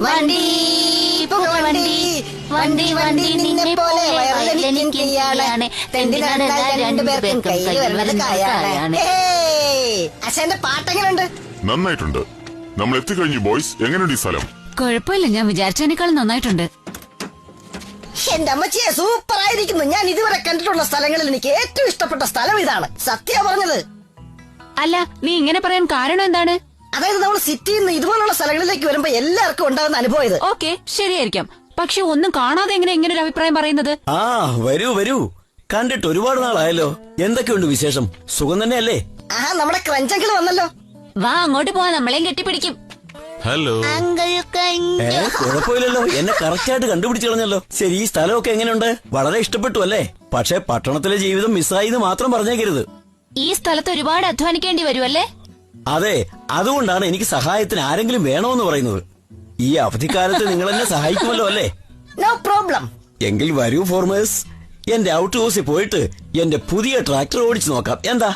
വണ്ടി പുകവണ്ടി വണ്ടി വണ്ടി നിന്നെ പോലെ വയറിലെനിക്കാണ് രണ്ടുപേർക്കും കയ്യിൽ വരുന്നത് കായാണ്. അച്ഛന്റെ പാട്ടെങ്ങനുണ്ട്? നന്നായിട്ടുണ്ട്. നമ്മൾ എത്തിക്കഴിഞ്ഞു ബോയ്സ്. എങ്ങനെയുണ്ട് ഈ സ്ഥലം? കുഴപ്പമില്ല, ഞാൻ വിചാരിച്ചതിനേക്കാൾ നന്നായിട്ടുണ്ട്. എന്റെ അമ്മച്ചിയെ സൂപ്പർ ആയിരിക്കുന്നു. ഞാൻ ഇതുവരെ കണ്ടിട്ടുള്ള സ്ഥലങ്ങളിൽ എനിക്ക് ഏറ്റവും ഇഷ്ടപ്പെട്ട സ്ഥലം ഇതാണ്. സത്യ പറഞ്ഞത്. അല്ല, നീ ഇങ്ങനെ പറയാൻ കാരണം എന്താണ്? അതായത് നമ്മൾ സിറ്റിയിൽ നിന്ന് ഇതുപോലുള്ള സ്ഥലങ്ങളിലേക്ക് വരുമ്പോ എല്ലാവർക്കും ഉണ്ടാകുന്ന അനുഭവം ഇത്. ഓക്കെ, ശരിയായിരിക്കാം. പക്ഷെ ഒന്നും കാണാതെ എങ്ങനെ ഇങ്ങനെ ഒരു അഭിപ്രായം പറയുന്നത്? ആ വരൂ വരൂ, കണ്ടിട്ട് ഒരുപാട് നാളായല്ലോ. എന്തൊക്കെയുണ്ട് വിശേഷം? സുഖം തന്നെയല്ലേ? ആ നമ്മുടെ ക്രഞ്ചങ്കിൾ വന്നല്ലോ. വാ, അങ്ങോട്ട് പോവാ, നമ്മളെയും കെട്ടിപ്പിടിക്കും. ഹലോ. കുഴപ്പമില്ലല്ലോ, എന്നെ കറക്റ്റ് ആയിട്ട് കണ്ടുപിടിച്ചു കളഞ്ഞല്ലോ. ശരി, ഈ സ്ഥലമൊക്കെ എങ്ങനെയുണ്ട്? വളരെ ഇഷ്ടപ്പെട്ടു അല്ലേ? പക്ഷെ പട്ടണത്തിലെ ജീവിതം മിസ്സായിന്ന് മാത്രം പറഞ്ഞേക്കരുത്. ഈ സ്ഥലത്ത് ഒരുപാട് അധ്വാനിക്കേണ്ടി വരുമല്ലേ? അതെ, അതുകൊണ്ടാണ് എനിക്ക് സഹായത്തിന് ആരെങ്കിലും വേണമെന്ന് പറയുന്നത്. ഈ അവധിക്കാലത്ത് നിങ്ങൾ എന്നെ സഹായിക്കുമല്ലോ അല്ലേ? No problem. എങ്കിൽ വരൂ ഫോർമേഴ്സ്, എന്റെ ഔട്ട് ഹൗസിൽ പോയിട്ട് എന്റെ പുതിയ ട്രാക്ടർ ഓടിച്ചു നോക്കാം. എന്താ?